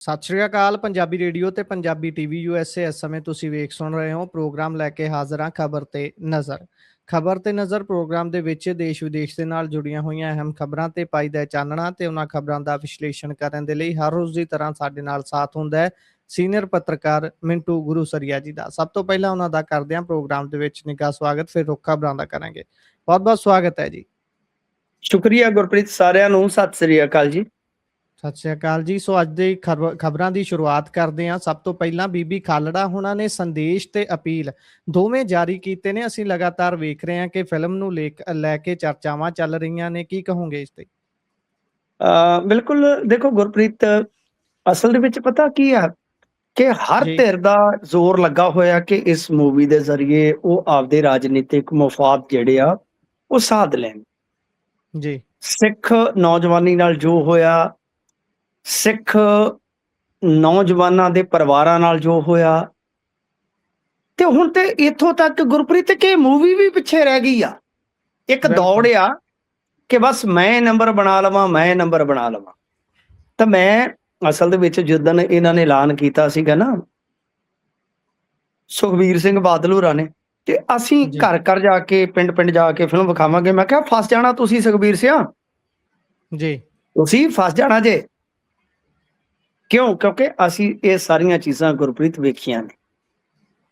ਸਤਿ ਸ਼੍ਰੀ ਅਕਾਲ। ਪੰਜਾਬੀ ਰੇਡੀਓ ਤੇ Punjabi TV USA ਇਸ ਸਮੇਂ ਤੁਸੀਂ ਵੇਖ ਸੁਣ ਰਹੇ ਹੋ ਪ੍ਰੋਗਰਾਮ ਲੈ ਕੇ ਹਾਜ਼ਰ ਹਾਂ ਖਬਰ ਤੇ ਨਜ਼ਰ। ਖਬਰ ਤੇ ਨਜ਼ਰ ਪ੍ਰੋਗਰਾਮ ਦੇ ਵਿੱਚ ਦੇਸ਼ ਵਿਦੇਸ਼ ਦੇ ਨਾਲ ਜੁੜੀਆਂ ਹੋਈਆਂ ਅਹਿਮ ਖਬਰਾਂ ਤੇ ਪਾਈਦਾ ਚਾਨਣਾ ਤੇ ਉਹਨਾਂ ਖਬਰਾਂ ਦਾ ਵਿਸ਼ਲੇਸ਼ਣ ਕਰਨ ਦੇ ਲਈ ਹਰ ਰੋਜ਼ ਦੀ ਤਰ੍ਹਾਂ ਸਾਡੇ ਨਾਲ ਸਾਥ ਹੁੰਦਾ ਹੈ ਸੀਨੀਅਰ ਪੱਤਰਕਾਰ ਮਿੰਟੂ ਗੁਰੂਸਰੀਆ ਜੀ ਦਾ। ਸਭ ਤੋਂ ਪਹਿਲਾਂ ਉਹਨਾਂ ਦਾ ਕਰਦੇ ਹਾਂ ਪ੍ਰੋਗਰਾਮ ਦੇ ਵਿੱਚ ਨਿੱਘਾ ਸਵਾਗਤ, ਫਿਰ ਰੁੱਖ ਖਬਰਾਂ ਦਾ ਕਰਾਂਗੇ। ਬਹੁਤ ਬਹੁਤ ਸਵਾਗਤ ਹੈ ਜੀ। ਸ਼ੁਕਰੀਆ ਗੁਰਪ੍ਰੀਤ, ਸਾਰਿਆਂ ਨੂੰ ਸਤਿ ਸ੍ਰੀ ਅਕਾਲ ਜੀ। ਸਤਿ ਸ਼੍ਰੀ ਅਕਾਲ ਜੀ। ਸੋ ਅੱਜ ਦੀ ਖਬਰਾਂ ਦੀ ਸ਼ੁਰੂਆਤ ਕਰਦੇ ਹਾਂ। ਸਭ ਤੋਂ ਪਹਿਲਾਂ ਬੀਬੀ ਖਾਲੜਾ ਹੁਣਾਂ ਨੇ ਸੰਦੇਸ਼ ਤੇ ਅਪੀਲ ਦੋਵੇਂ ਜਾਰੀ ਕੀਤੇ ਨੇ। ਅਸੀਂ ਲਗਾਤਾਰ ਵੇਖ ਰਹੇ ਹਾਂ ਕਿ ਫਿਲਮ ਨੂੰ ਲੈ ਕੇ ਚਰਚਾਵਾਂ ਚੱਲ ਰਹੀਆਂ ਨੇ, ਕੀ ਕਹੋਗੇ ਇਸ ਤੇ? ਬਿਲਕੁਲ, ਦੇਖੋ ਗੁਰਪ੍ਰੀਤ, ਅਸਲ ਦੇ ਵਿੱਚ ਪਤਾ ਕੀ ਆ ਕਿ ਹਰ ਜੀ ਧਿਰ ਦਾ ਜ਼ੋਰ ਲੱਗਾ ਹੋਇਆ ਕਿ ਇਸ ਮੂਵੀ ਦੇ ਜ਼ਰੀਏ ਉਹ ਆਪਦੇ ਰਾਜਨੀਤਿਕ ਮਫਾਦ ਜਿਹੜੇ ਆ ਉਹ ਸਾਧ ਲੈਣ। ਜੀ ਸਿੱਖ ਨੌਜਵਾਨੀ ਨਾਲ ਜੋ ਹੋਇਆ, ਸਿੱਖ ਨੌਜਵਾਨਾਂ ਦੇ ਪਰਿਵਾਰਾਂ ਨਾਲ ਜੋ ਹੋਇਆ, ਤੇ ਹੁਣ ਤੇ ਇੱਥੋਂ ਤੱਕ ਗੁਰਪ੍ਰੀਤ ਕਿ ਮੂਵੀ ਵੀ ਪਿੱਛੇ ਰਹਿ ਗਈ ਆ। ਇੱਕ ਦੌੜ ਬਿਲਕੁਲ ਆ ਕਿ ਬਸ ਮੈਂ ਨੰਬਰ ਬਣਾ ਲਵਾਂ, ਮੈਂ ਨੰਬਰ ਬਣਾ ਲਵਾਂ। ਤਾਂ ਮੈਂ ਅਸਲ ਦੇ ਵਿੱਚ ਜਿੱਦਣ ਇਹਨਾਂ ਨੇ ਐਲਾਨ ਕੀਤਾ ਸੀਗਾ ਨਾ, ਸੁਖਬੀਰ ਸਿੰਘ ਬਾਦਲ ਹੋਰਾਂ ਨੇ, ਤੇ ਅਸੀਂ ਜੀ ਘਰ ਘਰ ਜਾ ਕੇ ਪਿੰਡ ਪਿੰਡ ਜਾ ਕੇ ਫਿਲਮ ਵਿਖਾਵਾਂਗੇ, ਮੈਂ ਕਿਹਾ ਫਸ ਜਾਣਾ ਤੁਸੀਂ ਸੁਖਬੀਰ ਸਿਆ, ਜੀ ਤੁਸੀਂ ਫਸ ਜਾਣਾ ਜੇ। ਕਿਉਂ? ਕਿਉਂਕਿ ਅਸੀਂ ਇਹ ਸਾਰੀਆਂ ਚੀਜ਼ਾਂ ਗੁਰਪ੍ਰੀਤ ਵੇਖੀਆਂ ਨੇ।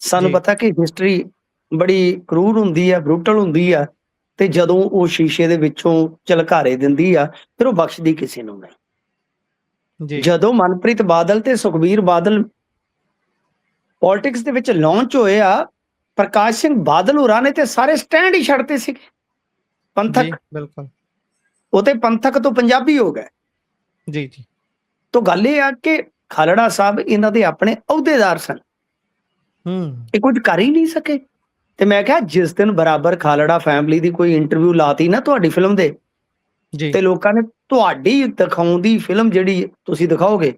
ਸਾਨੂੰ ਜੀ ਪਤਾ ਕਿ ਹਿਸਟਰੀ ਬੜੀ ਕਰੂਰ ਹੁੰਦੀ ਆ, ਬਰੂਟਲ ਹੁੰਦੀ ਆ, ਤੇ ਜਦੋਂ ਉਹ ਸ਼ੀਸ਼ੇ ਦੇ ਵਿੱਚੋਂ ਝਲਕਾਰੇ ਦਿੰਦੀ ਆ ਫਿਰ ਉਹ ਬਖਸ਼ਦੀ ਕਿਸੇ ਨੂੰ ਨਹੀਂ। ਜੀ ਜਦੋਂ ਮਨਪ੍ਰੀਤ ਬਾਦਲ ਤੇ ਸੁਖਬੀਰ ਬਾਦਲ ਪੋਲਿਟਿਕਸ ਦੇ ਵਿੱਚ ਲਾਂਚ ਹੋਏ ਆ, ਪ੍ਰਕਾਸ਼ ਸਿੰਘ ਬਾਦਲ ਹੋਰਾਂ ਨੇ ਤੇ ਸਾਰੇ ਸਟੈਂਡ ਹੀ ਛੱਡਤੇ ਸੀਗੇ। ਜੀ ਪੰਥਕ, ਬਿਲਕੁਲ ਉਹ ਤੇ ਪੰਥਕ ਤੋਂ ਪੰਜਾਬੀ ਹੋ ਗਏ। ਜੀ ਜੀ ਤਾਂ ਗੱਲ ਇਹ ਆ ਕਿ ਖਾਲੜਾ ਸਾਹਿਬ ਇਹਨਾਂ ਦੇ ਆਪਣੇ ਅਹੁਦੇਦਾਰ ਸਨ, ਇਹ ਕੁਝ ਕਰ ਹੀ ਨਹੀਂ ਸਕੇ। ਤੇ ਮੈਂ ਕਿਹਾ ਜਿਸ ਦਿਨ ਬਰਾਬਰ ਖਾਲੜਾ ਫੈਮਿਲੀ ਦੀ ਕੋਈ ਇੰਟਰਵਿਊ ਲਾਤੀ ਨਾ ਤੁਹਾਡੀ ਫਿਲਮ ਦੇ, ਜੀ ਤੇ ਲੋਕਾਂ ਨੇ ਤੁਹਾਡੀ ਦਿਖਾਉਂਦੀ ਫਿਲਮ ਜਿਹੜੀ ਤੁਸੀਂ ਦਿਖਾਓਗੇ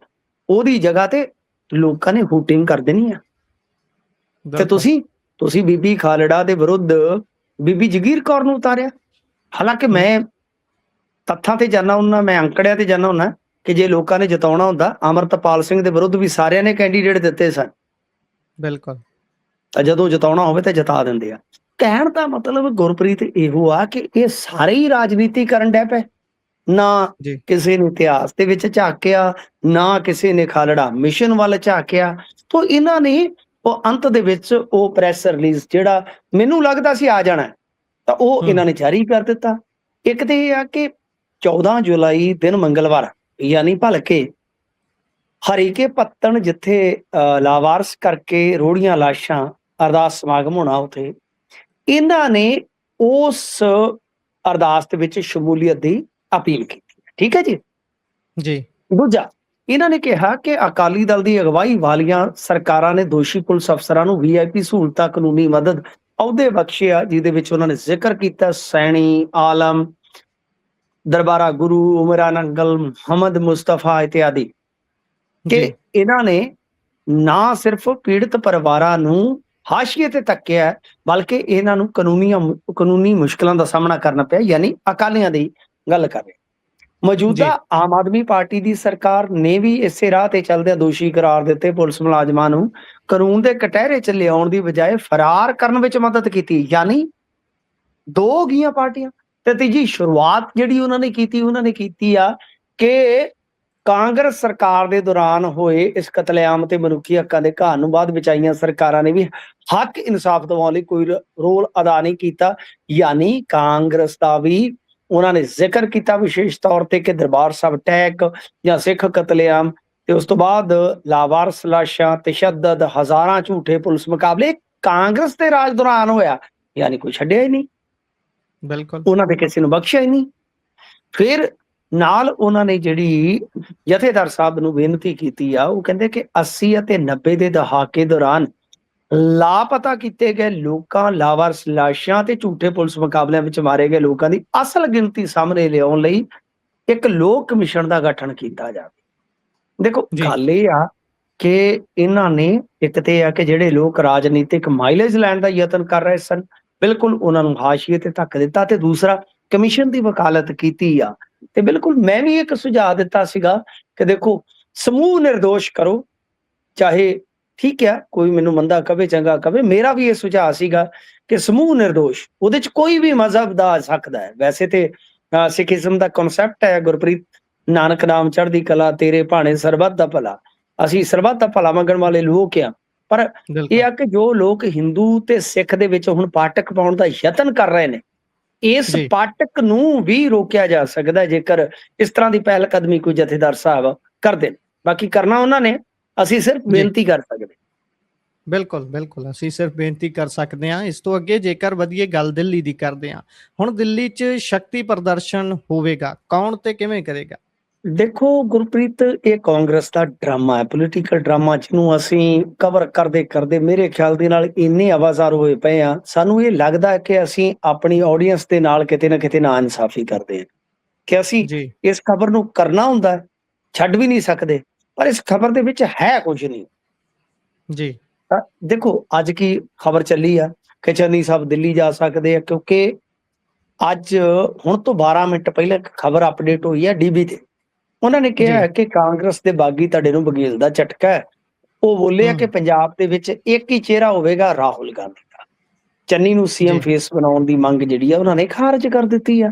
ਉਹਦੀ ਜਗ੍ਹਾ ਤੇ ਲੋਕਾਂ ਨੇ ਹੂਟਿੰਗ ਕਰ ਦੇਣੀ ਆ। ਤੇ ਬਿਲਕੁਲ ਤੁਸੀਂ ਬੀਬੀ ਖਾਲੜਾ ਦੇ ਵਿਰੁੱਧ ਬੀਬੀ ਜਗੀਰ ਕੌਰ ਨੂੰ ਉਤਾਰਿਆ। ਹਾਲਾਂਕਿ ਮੈਂ ਤੱਥਾਂ ਤੇ ਜਾਣਾ ਹੁੰਦਾ, ਮੈਂ ਅੰਕੜਿਆਂ ਤੇ ਜਾਣਾ ਹੁੰਦਾ ਕਿ ਜੇ ਲੋਕਾਂ ਨੇ ਜਿਤਾਉਣਾ ਹੁੰਦਾ ਅਮਰਤਪਾਲ ਸਿੰਘ ਦੇ ਵਿਰੁੱਧ ਵੀ ਸਾਰਿਆਂ ਨੇ ਕੈਂਡੀਡੇਟ ਦਿੱਤੇ ਸਨ, ਬਿਲਕੁਲ ਤਾਂ ਜਦੋਂ ਜਿਤਾਉਣਾ ਹੋਵੇ ਤਾਂ ਜਿਤਾ ਦਿੰਦੇ ਆ। ਕਹਿਣ ਦਾ ਮਤਲਬ ਗੁਰਪ੍ਰੀਤ ਇਹੋ ਆ ਕਿ ਇਹ ਸਾਰੇ ਹੀ ਰਾਜਨੀਤੀ ਕਰਨ ਡੈ ਪਏ। ਨਾ ਜੀ ਕਿਸੇ ਨੇ ਇਤਿਹਾਸ ਦੇ ਵਿੱਚ ਝਾਕਿਆ, ਨਾ ਕਿਸੇ ਨੇ ਖਾਲੜਾ ਮਿਸ਼ਨ ਵੱਲ ਝਾਕਿਆ। ਤਾਂ ਇਹਨਾਂ ਨੇ ਉਹ ਅੰਤ ਦੇ ਵਿੱਚ ਉਹ ਪ੍ਰੈਸ ਰਿਲੀਜ਼ ਜਿਹੜਾ ਮੈਨੂੰ ਲੱਗਦਾ ਸੀ ਆ ਜਾਣਾ, ਤਾਂ ਉਹ ਇਹਨਾਂ ਨੇ ਜਾਰੀ ਕਰ ਦਿੱਤਾ। ਇੱਕ ਤੇ ਇਹ ਆ ਕਿ 14 ਜੁਲਾਈ ਦਿਨ ਮੰਗਲਵਾਰ ਯਾਨੀ ਭਲਕੇ ਹਰੀਕੇ ਪੱਤਣ ਜਿੱਥੇ ਲਾਵਾਰਸ ਕਰਕੇ ਰੋੜੀਆਂ ਲਾਸ਼ਾਂ ਅਰਦਾਸ ਸਮਾਗਮ ਹੋਣਾ, ਉੱਥੇ ਇਹਨਾਂ ਨੇ ਉਸ ਅਰਦਾਸ ਦੇ ਵਿੱਚ ਸ਼ਮੂਲੀਅਤ ਦੀ ਅਪੀਲ ਕੀਤੀ। ਠੀਕ ਹੈ ਜੀ। ਜੀ ਦੂਜਾ, ਇਹਨਾਂ ਨੇ ਕਿਹਾ ਕਿ ਅਕਾਲੀ ਦਲ ਦੀ ਅਗਵਾਈ ਵਾਲੀਆਂ ਸਰਕਾਰਾਂ ਨੇ ਦੋਸ਼ੀ ਪੁਲਿਸ ਅਫਸਰਾਂ ਨੂੰ VIP ਸਹੂਲਤਾਂ, ਕਾਨੂੰਨੀ ਮਦਦ, ਅਹੁਦੇ ਬਖਸ਼ੇ ਆ, ਜਿਹਦੇ ਵਿੱਚ ਉਹਨਾਂ ਨੇ ਜ਼ਿਕਰ ਕੀਤਾ ਸੈਣੀ, ਆਲਮ, ਦਰਬਾਰਾ ਗੁਰੂ, ਉਮਰਾਨ ਅੰਕਲ, ਮੁਹੰਮਦ ਮੁਸਤਫਾ ਇਤਿਆਦਿ, ਕਿ ਇਹਨਾਂ ਨੇ ਨਾ ਸਿਰਫ ਪੀੜਤ ਪਰਿਵਾਰਾਂ ਨੂੰ ਹਾਸ਼ੀਏ ਤੇ ਧੱਕਿਆ, ਬਲਕਿ ਇਹਨਾਂ ਨੂੰ ਕਾਨੂੰਨੀ ਮੁਸ਼ਕਲਾਂ ਦਾ ਸਾਹਮਣਾ ਕਰਨਾ ਪਿਆ। ਯਾਨੀ ਅਕਾਲੀਆਂ ਦੀ ਗੱਲ ਕਰ ਰਹੇ। ਮੌਜੂਦਾ ਆਮ ਆਦਮੀ ਪਾਰਟੀ ਦੀ ਸਰਕਾਰ ਨੇ ਵੀ ਇਸੇ ਰਾਹ ਤੇ ਚੱਲਦਿਆਂ ਦੋਸ਼ੀ ਕਰਾਰ ਦਿੱਤੇ ਪੁਲਿਸ ਮੁਲਾਜ਼ਮਾਂ ਨੂੰ ਕਾਨੂੰਨ ਦੇ ਕਟਹਿਰੇ 'ਚ ਲਿਆਉਣ ਦੀ ਬਜਾਏ ਫਰਾਰ ਕਰਨ ਵਿੱਚ ਮਦਦ ਕੀਤੀ। ਯਾਨੀ ਦੋ ਗਈਆਂ ਪਾਰਟੀਆਂ। ਤੇ ਤੀਜੀ ਸ਼ੁਰੂਆਤ ਜਿਹੜੀ ਉਹਨਾਂ ਨੇ ਕੀਤੀ ਆ ਕਿ ਕਾਂਗਰਸ ਸਰਕਾਰ ਦੇ ਦੌਰਾਨ ਹੋਏ ਇਸ ਕਤਲੇਆਮ ਤੇ ਮਨੁੱਖੀ ਹੱਕਾਂ ਦੇ ਘਾਣ ਨੂੰ ਬਾਅਦ ਵਿੱਚ ਆਈਆਂ ਸਰਕਾਰਾਂ ਨੇ ਵੀ ਹੱਕ ਇਨਸਾਫ ਦਿਵਾਉਣ ਲਈ ਕੋਈ ਰੋਲ ਅਦਾ ਨਹੀਂ ਕੀਤਾ। ਯਾਨੀ ਕਾਂਗਰਸ ਦਾ ਵੀ ਉਹਨਾਂ ਨੇ ਜ਼ਿਕਰ ਕੀਤਾ ਵਿਸ਼ੇਸ਼ ਤੌਰ ਤੇ ਕਿ ਦਰਬਾਰ ਸਾਹਿਬ ਅਟੈਕ ਜਾਂ ਸਿੱਖ ਕਤਲੇਆਮ ਤੇ ਉਸ ਤੋਂ ਬਾਅਦ ਲਾਵਾਰਸ ਲਾਸ਼ਾਂ, ਤਸ਼ੱਦਦ, ਹਜ਼ਾਰਾਂ ਝੂਠੇ ਪੁਲਿਸ ਮੁਕਾਬਲੇ ਕਾਂਗਰਸ ਦੇ ਰਾਜ ਦੌਰਾਨ ਹੋਇਆ। ਯਾਨੀ ਕੋਈ ਛੱਡਿਆ ਹੀ ਨਹੀਂ, ਬਿਲਕੁਲ ਉਹਨਾਂ ਦੇ ਕਿਸੇ ਨੂੰ ਬਖਸ਼ਿਆ ਹੀ ਨਹੀਂ। ਫਿਰ ਨਾਲ ਉਹਨਾਂ ਨੇ ਜਿਹੜੀ ਜਥੇਦਾਰ ਸਾਹਿਬ ਨੂੰ ਬੇਨਤੀ ਕੀਤੀ ਆ, ਉਹ ਕਹਿੰਦੇ ਕਿ 80 ਅਤੇ 90 ਦੇ ਦਹਾਕੇ ਦੌਰਾਨ ਲਾਪਤਾ ਕੀਤੇ ਗਏ ਲੋਕਾਂ, ਲਾਵਾਰਸ ਲਾਸ਼ਾਂ ਤੇ ਝੂਠੇ ਪੁਲਿਸ ਮੁਕਾਬਲਿਆਂ ਵਿੱਚ ਮਾਰੇ ਗਏ ਲੋਕਾਂ ਦੀ ਅਸਲ ਗਿਣਤੀ ਸਾਹਮਣੇ ਲਿਆਉਣ ਲਈ ਇੱਕ ਲੋਕ ਕਮਿਸ਼ਨ ਦਾ ਗਠਨ ਕੀਤਾ ਜਾਵੇ। ਦੇਖੋ ਗੱਲ ਇਹ ਆ ਕਿ ਇਹਨਾਂ ਨੇ ਇੱਕ ਤੇ ਆ ਕਿ ਜਿਹੜੇ ਲੋਕ ਰਾਜਨੀਤਿਕ ਮਾਈਲੇਜ ਲੈਣ ਦਾ ਯਤਨ ਕਰ ਰਹੇ ਸਨ, ਬਿਲਕੁਲ ਉਹਨਾਂ ਨੂੰ ਹਾਸ਼ੀਏ ਤੇ ਧੱਕ ਦਿੱਤਾ। ਤੇ ਦੂਸਰਾ, ਕਮਿਸ਼ਨ ਦੀ ਵਕਾਲਤ ਕੀਤੀ ਆ। ਤੇ ਬਿਲਕੁਲ ਮੈਂ ਵੀ ਇੱਕ ਸੁਝਾਅ ਦਿੱਤਾ ਸੀਗਾ ਕਿ ਦੇਖੋ ਸਮੂਹ ਨਿਰਦੋਸ਼ ਕਰੋ, ਚਾਹੇ ਠੀਕ ਆ ਕੋਈ ਮੈਨੂੰ ਮੰਦਾ ਕਵੇ ਚੰਗਾ ਕਵੇ, ਮੇਰਾ ਵੀ ਇਹ ਸੁਝਾਅ ਸੀਗਾ ਕਿ ਸਮੂਹ ਨਿਰਦੋਸ਼, ਉਹਦੇ ਚ ਕੋਈ ਵੀ ਮਜ਼ਹਬ ਦਾ ਆ ਸਕਦਾ ਹੈ। ਵੈਸੇ ਤੇ ਸਿੱਖੀਜ਼ਮ ਦਾ ਕਨਸੈਪਟ ਹੈ ਗੁਰਪ੍ਰੀਤ, ਨਾਨਕ ਨਾਮ ਚੜ੍ਹਦੀ ਕਲਾ ਤੇਰੇ ਭਾਣੇ ਸਰਬੱਤ ਦਾ ਭਲਾ, ਅਸੀਂ ਸਰਬੱਤ ਦਾ ਭਲਾ ਮੰਗਣ ਵਾਲੇ ਲੋਕ ਆ। ਪਰ ਇਹ ਬਿਲਕੁਲ ਆ ਕਿ ਜੋ ਲੋਕ ਹਿੰਦੂ ਤੇ ਸਿੱਖ ਦੇ ਵਿੱਚ ਹੁਣ ਪਾਟਕ ਪਾਉਣ ਦਾ ਯਤਨ ਕਰ ਰਹੇ ਨੇ, ਇਸ ਜੀ ਪਾਟਕ ਨੂੰ ਵੀ ਰੋਕਿਆ ਜਾ ਸਕਦਾ ਜੇਕਰ ਇਸ ਤਰ੍ਹਾਂ ਦੀ ਪਹਿਲ ਕਦਮੀ ਕੋਈ ਜਥੇਦਾਰ ਸਾਹਿਬ ਕਰਦੇ ਨੇ। ਬਾਕੀ ਕਰਨਾ ਉਹਨਾਂ ਨੇ, ਅਸੀਂ ਸਿਰਫ ਜੀ ਬੇਨਤੀ ਕਰ ਸਕਦੇ। ਬਿਲਕੁਲ ਬਿਲਕੁਲ ਅਸੀਂ ਸਿਰਫ ਬੇਨਤੀ ਕਰ ਸਕਦੇ ਹਾਂ। ਇਸ ਤੋਂ ਅੱਗੇ ਜੇਕਰ ਵਧੀਏ ਗੱਲ ਦਿੱਲੀ ਦੀ ਕਰਦੇ ਹਾਂ, ਹੁਣ ਦਿੱਲੀ 'ਚ ਸ਼ਕਤੀ ਪ੍ਰਦਰਸ਼ਨ ਹੋਵੇਗਾ, ਕੌਣ ਤੇ ਕਿਵੇਂ ਕਰੇਗਾ? ਦੇਖੋ ਗੁਰਪ੍ਰੀਤ, ਇਹ ਕਾਂਗਰਸ ਦਾ ਡਰਾਮਾ ਹੈ, ਪੋਲੀਟੀਕਲ ਡਰਾਮਾ, ਜਿਹਨੂੰ ਅਸੀਂ ਕਵਰ ਕਰਦੇ ਕਰਦੇ ਮੇਰੇ ਖਿਆਲ ਦੇ ਨਾਲ ਇੰਨੇ ਆਵਾਜ਼ਾਰ ਹੋਏ ਪਏ ਆ, ਸਾਨੂੰ ਇਹ ਲੱਗਦਾ ਹੈ ਕਿ ਅਸੀਂ ਆਪਣੀ ਆਡੀਅנס ਦੇ ਨਾਲ ਕਿਤੇ ਨਾ ਕਿਤੇ ਨਾ ਇਨਸਾਫੀ ਕਰਦੇ ਹਾਂ ਕਿ ਅਸੀਂ ਜੀ ਇਸ ਖਬਰ ਨੂੰ ਕਰਨਾ ਹੁੰਦਾ ਹੈ, ਛੱਡ ਵੀ ਨਹੀਂ ਸਕਦੇ, ਪਰ ਇਸ ਖਬਰ ਦੇ ਵਿੱਚ ਹੈ ਕੁਝ ਨਹੀਂ। ਜੀ ਤਾਂ ਦੇਖੋ ਅੱਜ ਕੀ ਖਬਰ ਚੱਲੀ ਆ ਕਿ ਚੰਨੀ ਸਾਹਿਬ ਦਿੱਲੀ ਜਾ ਸਕਦੇ ਆ, ਕਿਉਂਕਿ ਅੱਜ ਹੁਣ ਤੋਂ 12 ਮਿੰਟ ਪਹਿਲਾਂ ਇੱਕ ਖਬਰ ਅਪਡੇਟ ਹੋਈ ਹੈ ਡੀਬੀ ਤੇ। ਉਹਨਾਂ ਨੇ ਕਿਹਾ ਜੀ ਹੈ ਕਿ ਕਾਂਗਰਸ ਦੇ ਬਾਗੀ ਤੁਹਾਡੇ ਨੂੰ ਬਘੇਲ ਦਾ ਝਟਕਾ ਹੈ। ਉਹ ਬੋਲੇ ਆ ਕਿ ਪੰਜਾਬ ਦੇ ਵਿੱਚ ਇੱਕ ਹੀ ਚਿਹਰਾ ਹੋਵੇਗਾ, ਰਾਹੁਲ ਗਾਂਧੀ ਦਾ। ਚੰਨੀ ਨੂੰ ਸੀਐਮ ਜੀ ਫੇਸ ਬਣਾਉਣ ਦੀ ਮੰਗ ਜਿਹੜੀ ਆ ਉਹਨਾਂ ਨੇ ਖਾਰਜ ਕਰ ਦਿੱਤੀ ਆ।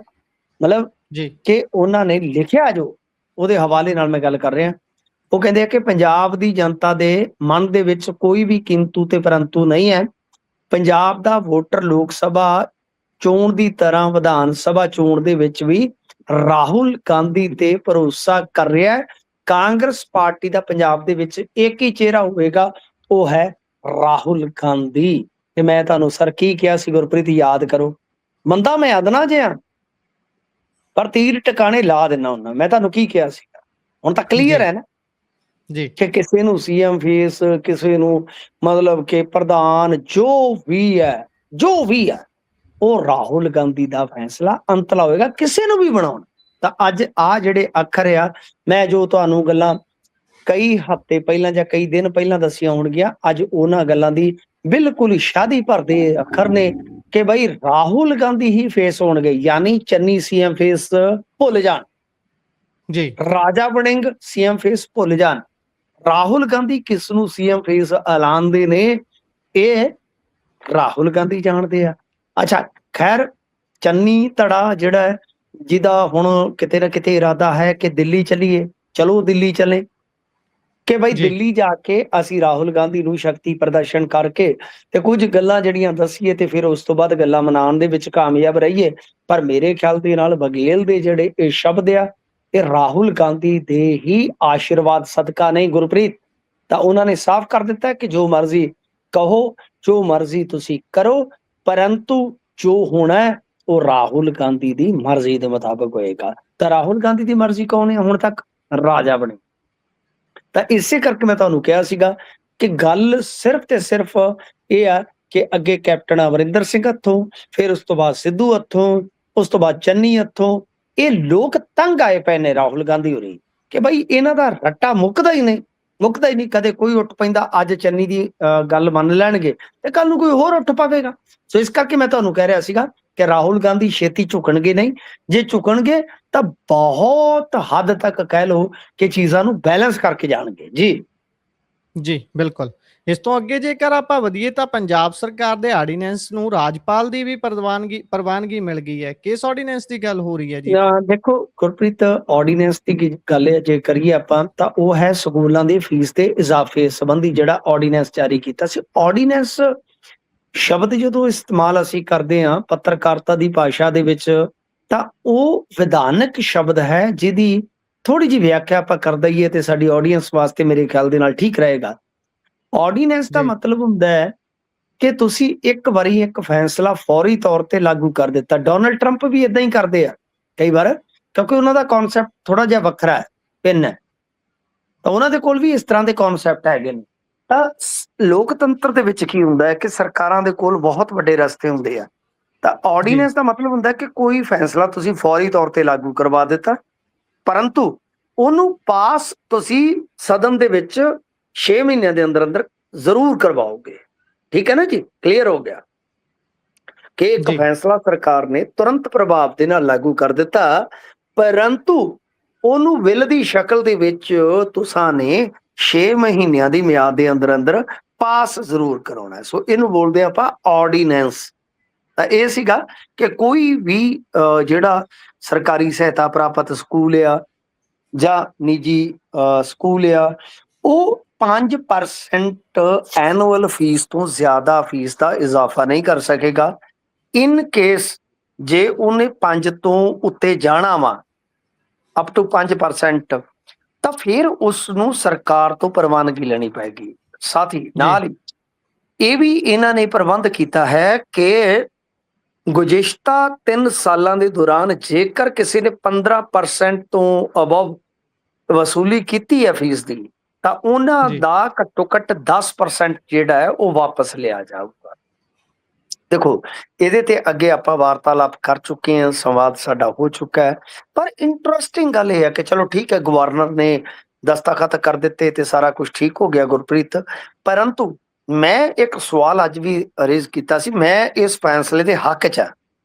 ਮਤਲਬ ਜੀ ਕਿ ਉਹਨਾਂ ਨੇ ਲਿਖਿਆ, ਜੋ ਉਹਦੇ ਹਵਾਲੇ ਨਾਲ ਮੈਂ ਗੱਲ ਕਰ ਰਿਹਾ, ਉਹ ਕਹਿੰਦੇ ਆ ਕਿ ਪੰਜਾਬ ਦੀ ਜਨਤਾ ਦੇ ਮਨ ਦੇ ਵਿੱਚ ਕੋਈ ਵੀ ਕਿੰਤੂ ਤੇ ਪਰੰਤੂ ਨਹੀਂ ਹੈ। ਪੰਜਾਬ ਦਾ ਵੋਟਰ ਲੋਕ ਸਭਾ ਚੋਣ ਦੀ ਤਰ੍ਹਾਂ ਵਿਧਾਨ ਸਭਾ ਚੋਣ ਦੇ ਵਿੱਚ ਵੀ ਰਾਹੁਲ ਗਾਂਧੀ ਤੇ ਭਰੋਸਾ ਕਰ ਰਿਹਾ ਹੈ। ਕਾਂਗਰਸ ਪਾਰਟੀ ਦਾ ਪੰਜਾਬ ਦੇ ਵਿੱਚ ਇੱਕ ਹੀ ਚਿਹਰਾ ਹੋਵੇਗਾ, ਉਹ ਹੈ ਰਾਹੁਲ ਗਾਂਧੀ। ਤੇ ਮੈਂ ਤੁਹਾਨੂੰ ਸਰ ਕੀ ਕਿਹਾ ਸੀ ਗੁਰਪ੍ਰੀਤ, ਯਾਦ ਕਰੋ। ਮੰਦਾ ਮੈਂ ਅਦਨਾ ਜਿਹਾ, ਪਰ ਤੀਰ ਟਿਕਾਣੇ ਲਾ ਦਿੰਦਾ ਹੁੰਦਾ। ਮੈਂ ਤੁਹਾਨੂੰ ਕੀ ਕਿਹਾ ਸੀ, ਹੁਣ ਤਾਂ ਕਲੀਅਰ ਜੀ ਹੈ ਨਾ ਜੀ ਕਿ ਕਿਸੇ ਨੂੰ ਸੀਐਮ ਫੇਸ, ਕਿਸੇ ਨੂੰ ਮਤਲਬ ਕਿ ਪ੍ਰਧਾਨ, ਜੋ ਵੀ ਹੈ ਉਹ ਰਾਹੁਲ ਗਾਂਧੀ ਦਾ ਫੈਸਲਾ ਅੰਤਲਾ ਹੋਏਗਾ, ਕਿਸੇ ਨੂੰ ਵੀ ਬਣਾਉਣ। ਤਾਂ ਅੱਜ ਆ ਜਿਹੜੇ ਅੱਖਰ ਆ, ਮੈਂ ਜੋ ਤੁਹਾਨੂੰ ਗੱਲਾਂ ਕਈ ਹਫ਼ਤੇ ਪਹਿਲਾਂ ਜਾਂ ਕਈ ਦਿਨ ਪਹਿਲਾਂ ਦੱਸੀਆਂ ਹੋਣਗੀਆਂ, ਅੱਜ ਉਹਨਾਂ ਗੱਲਾਂ ਦੀ ਬਿਲਕੁਲ ਸ਼ਾਦੀ ਭਰਦੇ ਅੱਖਰ ਨੇ ਕਿ ਬਈ ਰਾਹੁਲ ਗਾਂਧੀ ਹੀ ਫੇਸ ਹੋਣਗੇ। ਯਾਨੀ ਚੰਨੀ ਸੀਐਮ ਫੇਸ ਭੁੱਲ ਜਾਣ, ਜੀ ਰਾਜਾ ਵੜਿੰਗ ਸੀਐਮ ਫੇਸ ਭੁੱਲ ਜਾਣ, ਰਾਹੁਲ ਗਾਂਧੀ ਕਿਸ ਨੂੰ ਸੀਐਮ ਫੇਸ ਐਲਾਨਦੇ ਨੇ, ਇਹ ਰਾਹੁਲ ਗਾਂਧੀ ਜਾਣਦੇ ਆ। ਅੱਛਾ ਖੈਰ, ਚੰਨੀ ਧੜਾ ਜਿਹੜਾ ਹੈ, ਜਿਹਦਾ ਹੁਣ ਕਿਤੇ ਨਾ ਕਿਤੇ ਇਰਾਦਾ ਹੈ ਕਿ ਦਿੱਲੀ ਚੱਲੀਏ, ਚਲੋ ਦਿੱਲੀ ਚੱਲੇ, ਕਿ ਬਈ ਜੀ ਦਿੱਲੀ ਜਾ ਕੇ ਅਸੀਂ ਰਾਹੁਲ ਗਾਂਧੀ ਨੂੰ ਸ਼ਕਤੀ ਪ੍ਰਦਰਸ਼ਨ ਕਰਕੇ ਤੇ ਕੁਝ ਗੱਲਾਂ ਜਿਹੜੀਆਂ ਦੱਸੀਏ ਤੇ ਫਿਰ ਉਸ ਤੋਂ ਬਾਅਦ ਗੱਲਾਂ ਮਨਾਉਣ ਦੇ ਵਿੱਚ ਕਾਮਯਾਬ ਰਹੀਏ। ਪਰ ਮੇਰੇ ਖਿਆਲ ਦੇ ਨਾਲ ਬਘੇਲ ਦੇ ਜਿਹੜੇ ਇਹ ਸ਼ਬਦ ਆ, ਇਹ ਰਾਹੁਲ ਗਾਂਧੀ ਦੇ ਹੀ ਆਸ਼ੀਰਵਾਦ ਸਦਕਾ ਨਹੀਂ ਗੁਰਪ੍ਰੀਤ। ਤਾਂ ਉਹਨਾਂ ਨੇ ਸਾਫ਼ ਕਰ ਦਿੱਤਾ ਕਿ ਜੋ ਮਰਜ਼ੀ ਕਹੋ, ਜੋ ਮਰਜ਼ੀ ਤੁਸੀਂ ਕਰੋ, ਪਰੰਤੂ ਜੋ ਹੋਣਾ ਹੈ ਉਹ ਰਾਹੁਲ ਗਾਂਧੀ ਦੀ ਮਰਜ਼ੀ ਦੇ ਮੁਤਾਬਕ ਹੋਏਗਾ। ਤਾਂ ਰਾਹੁਲ ਗਾਂਧੀ ਦੀ ਮਰਜ਼ੀ ਕੌਣ ਹੈ ਹੁਣ ਤੱਕ? ਰਾਜਾ ਬਣੇ। ਤਾਂ ਇਸੇ ਕਰਕੇ ਮੈਂ ਤੁਹਾਨੂੰ ਕਿਹਾ ਸੀਗਾ ਕਿ ਗੱਲ ਸਿਰਫ ਤੇ ਸਿਰਫ ਇਹ ਆ ਕਿ ਅੱਗੇ ਕੈਪਟਨ ਅਮਰਿੰਦਰ ਸਿੰਘ ਹੱਥੋਂ, ਫਿਰ ਉਸ ਤੋਂ ਬਾਅਦ ਸਿੱਧੂ ਹੱਥੋਂ, ਉਸ ਤੋਂ ਬਾਅਦ ਚੰਨੀ ਹੱਥੋਂ, ਇਹ ਲੋਕ ਤੰਗ ਆਏ ਪਏ ਨੇ ਰਾਹੁਲ ਗਾਂਧੀ ਹੋਰੀ ਕਿ ਬਈ ਇਹਨਾਂ ਦਾ ਰੱਟਾ ਮੁੱਕਦਾ ਹੀ ਨਹੀਂ, ਮੁੱਕਦਾ ਹੀ ਨਹੀਂ। ਕਦੇ ਕੋਈ ਉੱਠ ਪੈਂਦਾ, ਅੱਜ ਚੰਨੀ ਦੀ ਗੱਲ ਮੰਨ ਲੈਣਗੇ ਤੇ ਕੱਲ ਨੂੰ ਕੋਈ ਹੋਰ ਉੱਠ ਪਵੇਗਾ। ਸੋ ਇਸ ਕਰਕੇ ਮੈਂ ਤੁਹਾਨੂੰ ਕਹਿ ਰਿਹਾ ਸੀਗਾ ਕਿ ਰਾਹੁਲ ਗਾਂਧੀ ਛੇਤੀ ਝੁਕਣਗੇ ਨਹੀਂ। ਜੇ ਝੁਕਣਗੇ ਤਾਂ ਬਹੁਤ ਹੱਦ ਤੱਕ ਕਹਿ ਲਓ ਕਿ ਚੀਜ਼ਾਂ ਨੂੰ ਬੈਲੈਂਸ ਕਰਕੇ ਜਾਣਗੇ। ਜੀ ਜੀ ਬਿਲਕੁਲ। ਇਸ ਤੋਂ ਅੱਗੇ ਜੇਕਰ ਆਪਾਂ ਵਧੀਏ ਤਾਂ ਪੰਜਾਬ ਸਰਕਾਰ ਦੇ ਆਰਡੀਨੈਂਸ ਨੂੰ ਰਾਜਪਾਲ ਦੀ ਵੀ ਪ੍ਰਵਾਨਗੀ ਮਿਲ ਗਈ ਹੈ। ਕਿਸ ਆਰਡੀਨੈਂਸ ਦੀ ਗੱਲ ਹੋ ਰਹੀ ਹੈ ਜੀ? ਦੇਖੋ ਗੁਰਪ੍ਰੀਤ, ਆਰਡੀਨੈਂਸ ਦੀ ਗੱਲ ਜੇ ਕਰੀਏ ਆਪਾਂ ਤਾਂ ਉਹ ਹੈ ਸਕੂਲਾਂ ਦੀ ਫੀਸ ਦੇ ਇਜ਼ਾਫੇ ਸੰਬੰਧੀ ਜਿਹੜਾ ਆਰਡੀਨੈਂਸ ਜਾਰੀ ਕੀਤਾ ਸੀ। ਆਰਡੀਨੈਂਸ ਸ਼ਬਦ ਜਦੋਂ ਇਸਤੇਮਾਲ ਅਸੀਂ ਕਰਦੇ ਹਾਂ ਪੱਤਰਕਾਰਤਾ ਦੀ ਭਾਸ਼ਾ ਦੇ ਵਿੱਚ, ਤਾਂ ਉਹ ਵਿਧਾਨਕ ਸ਼ਬਦ ਹੈ ਜਿਹਦੀ ਥੋੜੀ ਜਿਹੀ ਵਿਆਖਿਆ ਆਪਾਂ ਕਰ ਦਈਏ ਤੇ ਸਾਡੀ ਆਡੀਅנס ਵਾਸਤੇ ਮੇਰੇ ਖਿਆਲ ਦੇ ਨਾਲ ਠੀਕ ਰਹੇਗਾ। ਆਰਡੀਨੈਂਸ ਦਾ ਜੀ ਮਤਲਬ ਹੁੰਦਾ ਹੈ ਕਿ ਤੁਸੀਂ ਇੱਕ ਵਾਰੀ ਇੱਕ ਫੈਸਲਾ ਫੌਰੀ ਤੌਰ ਤੇ ਲਾਗੂ ਕਰ ਦਿੱਤਾ। ਡੋਨਲਡ ਟਰੰਪ ਵੀ ਇਦਾਂ ਹੀ ਕਰਦੇ ਆ ਕਈ ਵਾਰ, ਕਿਉਂਕਿ ਉਹਨਾਂ ਦਾ ਕਨਸੈਪਟ ਥੋੜਾ ਜਿਹਾ ਵੱਖਰਾ ਹੈ, ਭਿੰਨ ਹੈ। ਤਾਂ ਉਹਨਾਂ ਦੇ ਕੋਲ ਵੀ ਇਸ ਤਰ੍ਹਾਂ ਦੇ ਕਨਸੈਪਟ ਹੈਗੇ ਨੇ। ਤਾਂ ਲੋਕਤੰਤਰ ਦੇ ਵਿੱਚ ਕੀ ਹੁੰਦਾ ਹੈ ਕਿ ਸਰਕਾਰਾਂ ਦੇ ਕੋਲ ਬਹੁਤ ਵੱਡੇ ਰਸਤੇ ਹੁੰਦੇ ਆ। ਤਾਂ ਜੀ ਆਰਡੀਨੈਂਸ ਦਾ ਮਤਲਬ ਹੁੰਦਾ ਕਿ ਕੋਈ ਫੈਸਲਾ ਤੁਸੀਂ ਫੌਰੀ ਤੌਰ ਤੇ ਲਾਗੂ ਕਰਵਾ ਦਿੱਤਾ, ਪਰੰਤੂ ਉਹਨੂੰ ਪਾਸ ਤੁਸੀਂ ਸਦਨ ਦੇ ਵਿੱਚ 6 ਮਹੀਨਿਆਂ ਦੇ ਅੰਦਰ ਅੰਦਰ ਜ਼ਰੂਰ ਕਰਵਾਓਗੇ। ਠੀਕ ਹੈ ਨਾ ਜੀ, ਕਲੀਅਰ ਹੋ ਗਿਆ ਕਿ ਇੱਕ ਜੀ ਫੈਸਲਾ ਸਰਕਾਰ ਨੇ ਤੁਰੰਤ ਪ੍ਰਭਾਵ ਦੇ ਨਾਲ ਲਾਗੂ ਕਰ ਦਿੱਤਾ, ਪਰੰਤੂ ਉਹਨੂੰ ਬਿੱਲ ਦੀ ਸ਼ਕਲ ਦੇ ਵਿੱਚ ਤੁਸਾਂ ਨੇ 6 ਮਹੀਨਿਆਂ ਦੀ ਮਿਆਦ ਦੇ ਅੰਦਰ ਅੰਦਰ ਪਾਸ ਜ਼ਰੂਰ ਕਰਾਉਣਾ ਹੈ। ਸੋ ਇਹਨੂੰ ਬੋਲਦੇ ਆਪਾਂ ਆਰਡੀਨੈਂਸ। ਤਾਂ ਇਹ ਸੀਗਾ ਕਿ ਕੋਈ ਵੀ ਜਿਹੜਾ ਸਰਕਾਰੀ ਸਹਾਇਤਾ ਪ੍ਰਾਪਤ ਸਕੂਲ ਆ ਜਾਂ ਨਿੱਜੀ ਸਕੂਲ ਆ, ਉਹ 5% ਐਨੂਅਲ ਫੀਸ ਤੋਂ ਜ਼ਿਆਦਾ ਫੀਸ ਦਾ ਇਜ਼ਾਫਾ ਨਹੀਂ ਕਰ ਸਕੇਗਾ। ਇਨ ਕੇਸ ਜੇ ਉਹਨੇ 5 ਤੋਂ ਉੱਤੇ ਜਾਣਾ ਵਾ, ਅਪ ਟੂ 5%, ਤਾਂ ਫਿਰ ਉਸ ਨੂੰ ਸਰਕਾਰ ਤੋਂ ਪ੍ਰਵਾਨਗੀ ਲੈਣੀ ਪਏਗੀ। ਸਾਥ ਹੀ ਨਾਲ ਹੀ ਇਹ ਵੀ ਇਹਨਾਂ ਨੇ ਪ੍ਰਬੰਧ ਕੀਤਾ ਹੈ ਕਿ ਗੁਜ਼ਿਸ਼ਤਾ 3 ਸਾਲਾਂ ਦੇ ਦੌਰਾਨ ਜੇਕਰ ਕਿਸੇ ਨੇ 15% ਤੋਂ ਅਬਵ ਵਸੂਲੀ ਕੀਤੀ ਹੈ ਫੀਸ ਦੀ, ਤਾਂ ਉਹਨਾਂ ਜੀ ਦਾ ਘੱਟੋ ਘੱਟ 10% ਜਿਹੜਾ ਹੈ ਉਹ ਵਾਪਸ ਲਿਆ ਜਾਊਗਾ। ਦੇਖੋ, ਇਹਦੇ ਤੇ ਅੱਗੇ ਆਪਾਂ ਵਾਰਤਾਲਾਪ ਕਰ ਚੁੱਕੇ ਹਾਂ, ਸੰਵਾਦ ਸਾਡਾ ਹੋ ਚੁੱਕਾ ਹੈ, ਪਰ ਇੰਟਰਸਟਿੰਗ ਗੱਲ ਇਹ ਹੈ ਕਿ ਚਲੋ ਠੀਕ ਹੈ, ਗਵਰਨਰ ਨੇ ਦਸਤਖਤ ਕਰ ਦਿੱਤੇ ਤੇ ਸਾਰਾ ਕੁਝ ਠੀਕ ਹੋ ਗਿਆ ਗੁਰਪ੍ਰੀਤ, ਪਰੰਤੂ ਮੈਂ ਇੱਕ ਸਵਾਲ ਅੱਜ ਵੀ ਰੇਜ਼ ਕੀਤਾ ਸੀ। ਮੈਂ ਇਸ ਫੈਸਲੇ ਦੇ ਹੱਕ 'ਚ ਹਾਂ,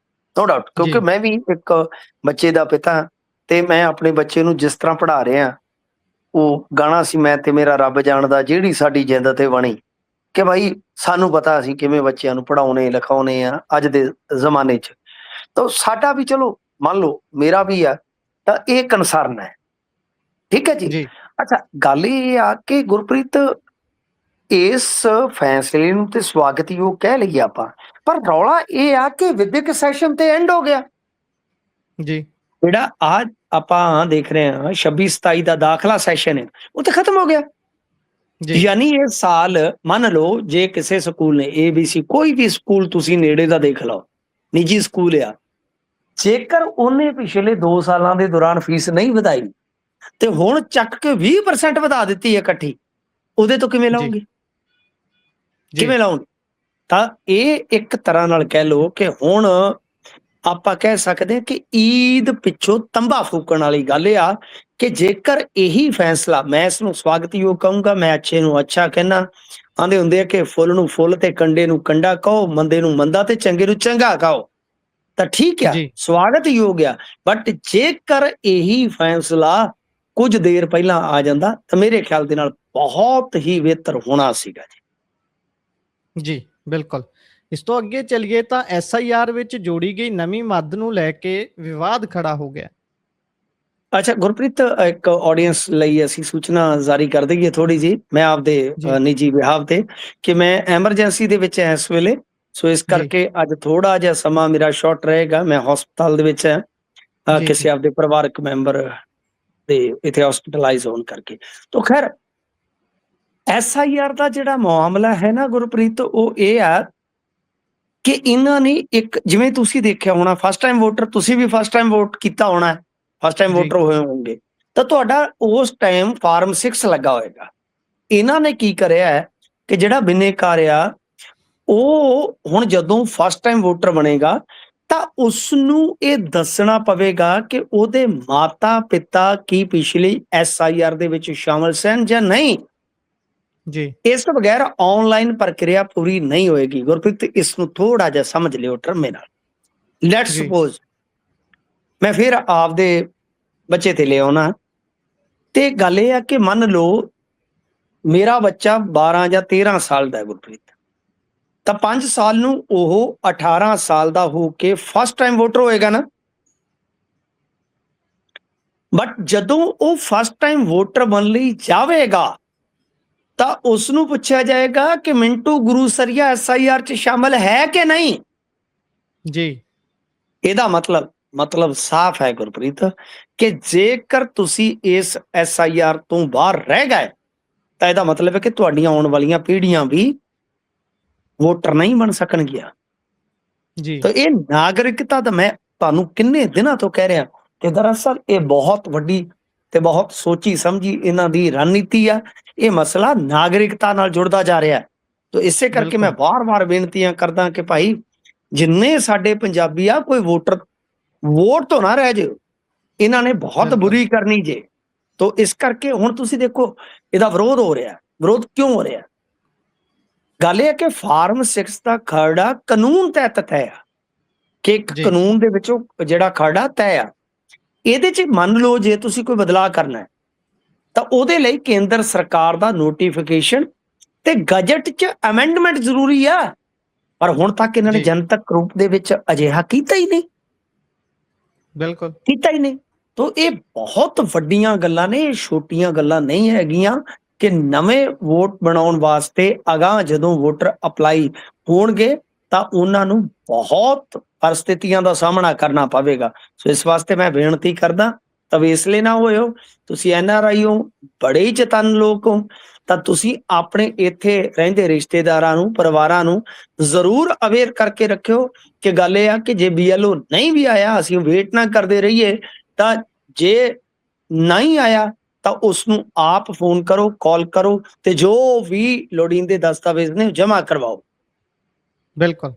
ਨੋ ਡਾਊਟ, ਕਿਉਂਕਿ ਮੈਂ ਵੀ ਇੱਕ ਬੱਚੇ ਦਾ ਪਿਤਾ, ਤੇ ਮੈਂ ਆਪਣੇ ਬੱਚੇ ਨੂੰ ਜਿਸ ਤਰ੍ਹਾਂ ਪੜ੍ਹਾ ਰਿਹਾ, ਉਹ ਗਾਣਾ ਸੀ ਮੈਂ ਤੇ ਮੇਰਾ ਰੱਬ ਜਾਣਦਾ ਜਿਹੜੀ ਸਾਡੀ ਜਿੰਦ ਤੇ ਬਣੀ, ਕਿ ਭਾਈ ਸਾਨੂੰ ਪਤਾ ਅਸੀਂ ਕਿਵੇਂ ਬੱਚਿਆਂ ਨੂੰ ਪੜ੍ਹਾਉਣੇ ਲਿਖਾਉਣੇ ਆ ਅੱਜ ਦੇ ਜ਼ਮਾਨੇ 'ਚ। ਤਾਂ ਸਾਡਾ ਵੀ, ਚਲੋ ਮੰਨ ਲਓ ਮੇਰਾ ਵੀ ਆ, ਤਾਂ ਇਹ ਕੰਸਰਨ ਹੈ, ਠੀਕ ਹੈ ਜੀ। ਜੀ ਅੱਛਾ, ਗੱਲ ਇਹ ਆ ਕਿ ਗੁਰਪ੍ਰੀਤ, ਇਸ ਫੈਸਲੇ ਨੂੰ ਤੇ ਸਵਾਗਤਯੋਗ ਕਹਿ ਲਈਏ ਆਪਾਂ, ਪਰ ਰੌਲਾ ਇਹ ਆ ਕਿ ਵਿਦਿਅਕ ਸੈਸ਼ਨ ਤੇ ਐਂਡ ਹੋ ਗਿਆ। ਜੀ ਜਿਹੜਾ ਅੱਜ ਆਪਾਂ ਦੇਖ ਰਹੇ ਹਾਂ 26-27 ਦਾ ਦਾਖਲਾ ਸੈਸ਼ਨ ਹੈ, ਉਹ ਤਾਂ ਖਤਮ ਹੋ ਗਿਆ। ਜੀ ਯਾਨੀ ਇਹ ਸਾਲ, ਮੰਨ ਲਓ ਜੇ ਕਿਸੇ ਸਕੂਲ ਨੇ ABC, ਕੋਈ ਵੀ ਸਕੂਲ ਤੁਸੀਂ ਨੇੜੇ ਦਾ ਦੇਖ ਲਓ, ਨਿੱਜੀ ਸਕੂਲ ਆ, ਜੇਕਰ ਉਹਨੇ ਪਿਛਲੇ 2 ਸਾਲਾਂ ਦੇ ਦੌਰਾਨ ਫੀਸ ਨਹੀਂ ਵਧਾਈ ਤੇ ਹੁਣ ਚੱਕ ਕੇ 20% ਵਧਾ ਦਿੱਤੀ ਹੈ ਇਕੱਠੀ, ਉਹਦੇ ਤੋਂ ਕਿਵੇਂ ਲਾਉਂਗੇ? ਕਿਵੇਂ ਲਾਉਂਗੇ? ਤਾਂ ਇਹ ਇੱਕ ਤਰ੍ਹਾਂ ਨਾਲ ਕਹਿ ਲਓ ਕਿ ਹੁਣ ਆਪਾਂ ਕਹਿ ਸਕਦੇ ਕਿ ਈਦ ਪਿੱਛੋਂ ਤੰਬਾ ਫੂਕਣ ਵਾਲੀ ਗੱਲ ਆ, ਕਿ ਜੇਕਰ ਇਹੀ ਫੈਸਲਾ, ਮੈਂ ਇਸ ਨੂੰ ਸਵਾਗਤਯੋਗ ਕਹੂੰਗਾ, ਮੈਂ ਅੱਛੇ ਨੂੰ ਅੱਛਾ ਕਹਿਣਾ, ਆਂਦੇ ਹੁੰਦੇ ਆ ਕਿ ਫੁੱਲ ਨੂੰ ਫੁੱਲ ਤੇ ਕੰਡੇ ਨੂੰ ਕੰਡਾ ਕਹੋ, ਮੰਦੇ ਨੂੰ ਮੰਦਾ ਤੇ ਚੰਗੇ ਨੂੰ ਚੰਗਾ ਕਹੋ, ਤਾਂ ਠੀਕ ਆ, ਸਵਾਗਤਯੋਗ ਆ। ਬਟ ਜੇਕਰ ਇਹੀ ਫੈਸਲਾ ਕੁਝ ਦੇਰ ਪਹਿਲਾਂ ਆ ਜਾਂਦਾ ਤਾਂ ਮੇਰੇ ਖਿਆਲ ਦੇ ਨਾਲ ਬਹੁਤ ਹੀ ਬਿਹਤਰ ਹੋਣਾ ਸੀਗਾ ਜੀ ਬਿਲਕੁਲ। ਇਸ ਤੋਂ ਅੱਗੇ ਚੱਲੀਏ ਤਾਂ SIR ਵਿੱਚ ਜੋੜੀ ਗਈ ਨਵੀਂ ਮੱਦ ਨੂੰ ਲੈ ਕੇ ਵਿਵਾਦ ਖੜਾ ਹੋ ਗਿਆ। ਅੱਛਾ ਗੁਰਪ੍ਰੀਤ, ਇੱਕ ਆਡੀਅנס ਲਈ ਅਸੀਂ ਸੂਚਨਾ ਜਾਰੀ ਕਰ ਦਈਏ ਥੋੜੀ ਜੀ, ਮੈਂ ਆਪਦੇ ਨਿੱਜੀ ਵਿਹਾਵ ਤੇ, ਕਿ ਮੈਂ ਐਮਰਜੈਂਸੀ ਦੇ ਵਿੱਚ ਇਸ ਵੇਲੇ, ਸੋ ਇਸ ਕਰਕੇ ਅੱਜ ਥੋੜਾ ਜਿਹਾ ਸਮਾਂ ਮੇਰਾ ਸ਼ਾਰਟ ਰਹੇਗਾ। ਮੈਂ ਹਸਪਤਾਲ ਦੇ ਵਿੱਚ ਹਾਂ, ਕਿਸੇ ਆਪਦੇ ਪਰਿਵਾਰਕ ਮੈਂਬਰ ਦੇ ਇੱਥੇ ਹਸਪੀਟਲਾਈਜ਼ ਹੋਣ ਕਰਕੇ। ਤਾਂ ਖੈਰ, SIR ਦਾ ਜਿਹੜਾ ਮਾਮਲਾ ਹੈ ਨਾ ਗੁਰਪ੍ਰੀਤ, ਉਹ ਇਹ ਆ ਕਿ ਇਹਨਾਂ ਨੇ ਇੱਕ, ਜਿਵੇਂ ਤੁਸੀਂ ਦੇਖਿਆ ਹੋਣਾ, ਫਸਟ ਟਾਈਮ ਵੋਟਰ, ਤੁਸੀਂ ਵੀ ਫਸਟ ਟਾਈਮ ਵੋਟ ਕੀਤਾ ਹੋਣਾ, ਫਸਟ ਟਾਈਮ ਵੋਟਰ ਹੋਏ ਹੋਣਗੇ, ਤਾਂ ਤੁਹਾਡਾ ਉਸ ਟਾਈਮ ਫਾਰਮ 6 ਲੱਗਾ ਹੋਏਗਾ। ਇਹਨਾਂ ਨੇ ਕੀ ਕਰਿਆ ਹੈ ਕਿ ਜਿਹੜਾ ਬਿਨੇਕਾਰ ਆ, ਉਹ ਹੁਣ ਜਦੋਂ ਫਸਟ ਟਾਈਮ ਵੋਟਰ ਬਣੇਗਾ ਤਾਂ ਉਸਨੂੰ ਇਹ ਦੱਸਣਾ ਪਵੇਗਾ ਕਿ ਉਹਦੇ ਮਾਤਾ ਪਿਤਾ ਕੀ ਪਿਛਲੀ SIR ਦੇ ਵਿੱਚ ਸ਼ਾਮਲ ਸਨ ਜਾਂ ਨਹੀਂ। ਇਸ ਤੋਂ ਬਗੈਰ ਆਨਲਾਈਨ ਪ੍ਰਕਿਰਿਆ ਪੂਰੀ ਨਹੀਂ ਹੋਏਗੀ। ਗੁਰਪ੍ਰੀਤ, ਇਸ ਨੂੰ ਥੋੜਾ ਜਿਹਾ ਸਮਝ ਲਿਓ ਟਰਮੇ ਨਾਲ। ਲੈਟਸ ਸਪੋਜ਼ ਮੈਂ ਫਿਰ ਆਪਦੇ ਬੱਚੇ ਤੇ ਲੈ ਆਉਣਾ, ਤੇ ਗੱਲ ਇਹ ਆ ਕਿ ਮੰਨ ਲਓ ਮੇਰਾ ਬੱਚਾ 12 ਜਾਂ 13 ਸਾਲ ਦਾ ਹੈ ਗੁਰਪ੍ਰੀਤ, ਤਾਂ 5 ਸਾਲ ਨੂੰ ਉਹ 18 ਸਾਲ ਦਾ ਹੋ ਕੇ ਫਸਟ ਟਾਈਮ ਵੋਟਰ ਹੋਏਗਾ ਨਾ। ਬਟ ਜਦੋਂ ਉਹ ਫਸਟ ਟਾਈਮ ਵੋਟਰ ਬਣ ਲਈ ਜਾਵੇਗਾ ਤਾਂ ਉਸ ਨੂੰ ਪੁੱਛਿਆ ਜਾਏਗਾ ਕਿ ਮਿੰਟੂ ਗੁਰੂਸਰੀਆ SIR 'ਚ ਸ਼ਾਮਲ ਹੈ ਕਿ ਨਹੀਂ। ਜੀ, ਇਹਦਾ ਮਤਲਬ ਸਾਫ਼ ਹੈ ਗੁਰਪ੍ਰੀਤ, ਕਿ ਜੇਕਰ ਤੁਸੀਂ ਇਸ SIR ਤੋਂ ਬਾਹਰ ਰਹਿ ਗਏ ਤਾਂ ਇਹਦਾ ਮਤਲਬ ਹੈ ਕਿ ਤੁਹਾਡੀਆਂ ਆਉਣ ਵਾਲੀਆਂ ਪੀੜ੍ਹੀਆਂ ਵੀ ਵੋਟਰ ਨਹੀਂ ਬਣ ਸਕਣਗੀਆਂ। ਤਾਂ ਇਹ ਨਾਗਰਿਕਤਾ ਦਾ, ਮੈਂ ਤੁਹਾਨੂੰ ਕਿੰਨੇ ਦਿਨਾਂ ਤੋਂ ਕਹਿ ਰਿਹਾ ਕਿ ਦਰਅਸਲ ਇਹ ਬਹੁਤ ਵੱਡੀ ਤੇ ਬਹੁਤ ਸੋਚੀ ਸਮਝੀ ਇਹਨਾਂ ਦੀ ਰਣਨੀਤੀ ਆ। ਇਹ ਮਸਲਾ ਨਾਗਰਿਕਤਾ ਨਾਲ ਜੁੜਦਾ ਜਾ ਰਿਹਾ ਹੈ। ਤਾਂ ਇਸੇ ਕਰਕੇ ਮੈਂ ਵਾਰ-ਵਾਰ ਬੇਨਤੀਆਂ ਕਰਦਾ ਕਿ ਭਾਈ, ਜਿੰਨੇ ਸਾਡੇ ਪੰਜਾਬੀ ਆ, ਕੋਈ ਵੋਟ ਤੋਂ ਨਾ ਰਹਿ ਜਾਓ। ਇਹਨਾਂ ਨੇ ਬਹੁਤ ਬੁਰੀ ਕਰਨੀ ਜੇ। ਤਾਂ ਇਸ ਕਰਕੇ ਹੁਣ ਤੁਸੀਂ ਦੇਖੋ, ਇਹਦਾ ਵਿਰੋਧ ਹੋ ਰਿਹਾ। ਵਿਰੋਧ ਕਿਉਂ ਹੋ ਰਿਹਾ? ਗੱਲ ਇਹ ਹੈ ਕਿ ਫਾਰਮ 6 ਦਾ ਖਰੜਾ ਕਾਨੂੰਨ ਤਹਿਤ ਤੈਅ ਆ, ਕਿ ਇੱਕ ਕਾਨੂੰਨ ਦੇ ਵਿੱਚੋਂ ਜਿਹੜਾ ਖਰੜਾ ਤੈਅ ਆ, ਇਹਦੇ 'ਚ ਮੰਨ ਲਓ ਜੇ ਤੁਸੀਂ ਕੋਈ ਬਦਲਾਅ ਕਰਨਾ ਹੈ ਤਾਂ ਉਹਦੇ ਲਈ ਕੇਂਦਰ ਸਰਕਾਰ ਦਾ ਨੋਟੀਫਿਕੇਸ਼ਨ ਤੇ ਗਜਟ 'ਚ ਅਮੈਂਡਮੈਂਟ ਜ਼ਰੂਰੀ ਆ, ਪਰ ਹੁਣ ਤੱਕ ਇਹਨਾਂ ਨੇ ਜੀ ਜਨਤਕ ਰੂਪ ਦੇ ਵਿੱਚ ਅਜਿਹਾ ਕੀਤਾ ਹੀ ਨਹੀਂ, ਬਿਲਕੁਲ। ਕੀਤਾ ਹੀ ਨਹੀਂ। ਤੋ ਇਹ ਬਹੁਤ ਵੱਡੀਆਂ ਗੱਲਾਂ ਨੇ, ਇਹ ਛੋਟੀਆਂ ਗੱਲਾਂ ਨਹੀਂ ਹੈਗੀਆਂ ਕਿ ਨਵੇਂ ਵੋਟ ਬਣਾਉਣ ਵਾਸਤੇ ਅਗਾਂਹ ਜਦੋਂ ਵੋਟਰ ਅਪਲਾਈ ਹੋਣਗੇ ਤਾਂ ਉਹਨਾਂ ਨੂੰ ਬਹੁਤ ਪਰਿਸਥਿਤੀਆਂ ਦਾ ਸਾਹਮਣਾ ਕਰਨਾ ਪਵੇਗਾ। ਸੋ ਇਸ ਵਾਸਤੇ ਮੈਂ ਬੇਨਤੀ ਕਰਦਾ, ਤਵੇਸਲੇ ਨਾ ਹੋਇਓ, ਤੁਸੀਂ NRI ਹੋ, ਬੜੇ ਹੀ ਚਤੰਨ ਲੋਕ ਹੋ, ਤਾਂ ਤੁਸੀਂ ਆਪਣੇ ਇੱਥੇ ਰਹਿੰਦੇ ਰਿਸ਼ਤੇਦਾਰਾਂ ਨੂੰ, ਪਰਿਵਾਰਾਂ ਨੂੰ ਜ਼ਰੂਰ ਅਵੇਅਰ ਕਰਕੇ ਰੱਖਿਓ ਕਿ ਗੱਲ ਇਹ ਆ ਕਿ ਜੇ BLO ਨਹੀਂ ਵੀ ਆਇਆ ਅਸੀਂ ਵੇਟ ਨਾ ਕਰਦੇ ਰਹੀਏ, ਤਾਂ ਜੇ ਨਹੀਂ ਆਇਆ ਤਾਂ ਉਸ ਨੂੰ ਆਪ ਫੋਨ ਕਰੋ, ਕਾਲ ਕਰੋ ਤੇ ਜੋ ਵੀ ਲੋੜੀਂਦੇ ਦਸਤਾਵੇਜ਼ ਨੇ ਜਮ੍ਹਾਂ ਕਰਵਾਓ। ਬਿਲਕੁਲ।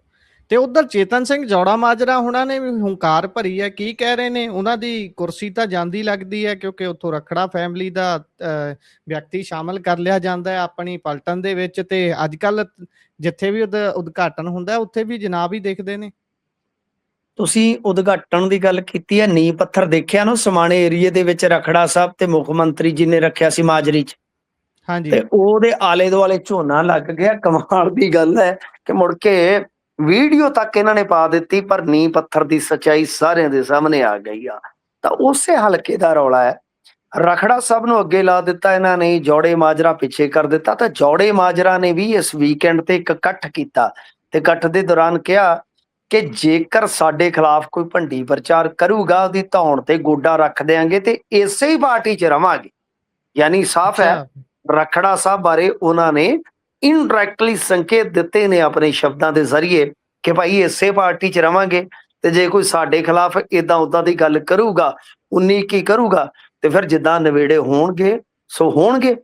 ਤੇ ਉਧਰ ਚੇਤਨ ਸਿੰਘ ਜੌੜਾ ਮਾਜਰਾ ਹੁਣਾਂ ਨੇ ਵੀ ਹੁੰਕਾਰ ਭਰੀ ਹੈ, ਕੀ ਕਹਿ ਰਹੇ ਨੇ? ਉਹਨਾਂ ਦੀ ਕੁਰਸੀ ਤਾਂ ਜਾਂਦੀ ਲੱਗਦੀ ਹੈ ਕਿਉਂਕਿ ਉੱਥੋਂ ਰਖੜਾ ਫੈਮਿਲੀ ਦਾ ਵਿਅਕਤੀ ਸ਼ਾਮਲ ਕਰ ਲਿਆ ਜਾਂਦਾ ਹੈ ਆਪਣੀ ਪਲਟਨ ਦੇ ਵਿੱਚ, ਤੇ ਅੱਜ ਕੱਲ ਜਿੱਥੇ ਵੀ ਉਦਘਾਟਨ ਹੁੰਦਾ ਉੱਥੇ ਵੀ ਜਨਾਬ ਹੀ ਦੇਖਦੇ ਨੇ। ਤੁਸੀਂ ਉਦਘਾਟਨ ਦੀ ਗੱਲ ਕੀਤੀ ਹੈ, ਨੀਂਹ ਪੱਥਰ ਦੇਖਿਆ ਨਾ ਸਮਾਣੇ ਏਰੀਏ ਦੇ ਵਿੱਚ ਰਖੜਾ ਸਾਹਿਬ ਤੇ ਮੁੱਖ ਮੰਤਰੀ ਜੀ ਨੇ ਰੱਖਿਆ ਸੀ ਮਾਜਰੀ 'ਚ, ਹਾਂਜੀ ਤੇ ਉਹਦੇ ਆਲੇ ਦੁਆਲੇ ਝੋਨਾ ਲੱਗ ਗਿਆ। ਕਮਾਲ ਦੀ ਗੱਲ ਹੈ ਕਿ ਮੁੜ ਕੇ ਵੀਡੀਓ ਤੱਕ ਇਹਨਾਂ ਨੇ ਪਾ ਦਿੱਤੀ, ਪਰ ਨੀਂਹ ਪੱਥਰ ਦੀ ਸੱਚਾਈ ਸਾਰਿਆਂ ਦੇ ਸਾਹਮਣੇ ਆ ਗਈ ਆ। ਤਾਂ ਉਸੇ ਹਲਕੇ ਦਾ ਰੌਲਾ ਹੈ, ਰਖੜਾ ਸਾਹਿਬ ਨੂੰ ਅੱਗੇ ਲਾ ਦਿੱਤਾ ਇਹਨਾਂ ਨੇ, ਜੌੜੇ ਮਾਜਰਾ ਪਿੱਛੇ ਕਰ ਦਿੱਤਾ। ਤਾਂ ਜੌੜੇ ਮਾਜਰਾ ਨੇ ਵੀ ਇਸ ਵੀਕਐਂਡ ਤੇ ਇੱਕ ਇਕੱਠ ਕੀਤਾ ਤੇ ਇਕੱਠ ਦੇ ਦੌਰਾਨ ਕਿਹਾ ਕਿ ਜੇਕਰ ਸਾਡੇ ਖਿਲਾਫ ਕੋਈ ਭੰਡੀ ਪ੍ਰਚਾਰ ਕਰੂਗਾ ਉਹਦੀ ਧੌਣ ਤੇ ਗੋਡਾ ਰੱਖ ਦਿਆਂਗੇ ਤੇ ਇਸੇ ਹੀ ਪਾਰਟੀ 'ਚ ਰਵਾਂਗੇ। ਯਾਨੀ ਸਾਫ਼ ਹੈ, ਰਖੜਾ ਸਾਹਿਬ ਬਾਰੇ ਉਹਨਾਂ ਨੇ ਇਨਡਾਇਰੈਕਟਲੀ ਸੰਕੇਤ ਦਿੱਤੇ ਨੇ ਆਪਣੇ ਸ਼ਬਦਾਂ ਦੇ ਜ਼ਰੀਏ ਕਿ ਭਾਈ ਇਸੇ ਪਾਰਟੀ 'ਚ ਰਵਾਂਗੇ, ਤੇ ਜੇ ਕੋਈ ਸਾਡੇ ਖਿਲਾਫ ਇਦਾਂ ਉਦਾਂ ਦੀ ਗੱਲ ਕਰੂਗਾ, 19 ਕੀ ਕਰੂਗਾ, ਤੇ ਫਿਰ ਜਿੱਦਾਂ ਨਵੇੜੇ ਹੋਣਗੇ ਸੋ ਹੋਣਗੇ।